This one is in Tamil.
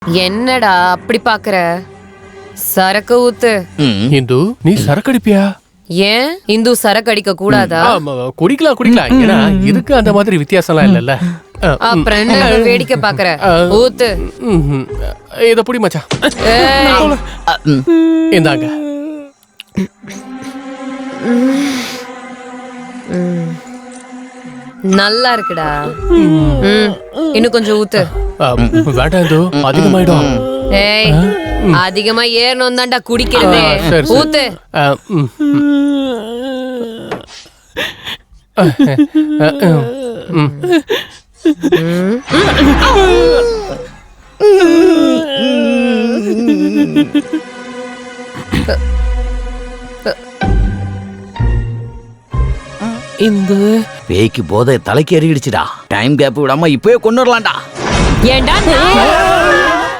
என்னடா அப்படி பாக்குற? சரக்கு ஊத்து. இந்து நீ சரக்கு அடிப்பியா? ஏன் இந்து சரக்கு அடிக்க கூடாதா? குடிக்கலாம். ஏன்னா இதுக்கு அந்த மாதிரி வித்தியாசம்லாம் இல்லல்ல. அப்புறம் என்ன வேடிக்கை பாக்குற? ஊத்து. இத புடி மச்சான். இந்தாங்க. நல்லா இருக்குடா. இன்னும் கொஞ்சம் ஊத்து. வேண்டாம் இந்து, அதிகமாயிடும். ஏய், அதிகமா ஏறணும் தான்டா குடிக்கிறதே. ஊத்து. இந்த பேய்க்கு போதை தலைக்கு எறிடுச்சுடா. டைம் கேப் விடாம இப்பவே கொண்டு வரலாம்டா. ஏண்டா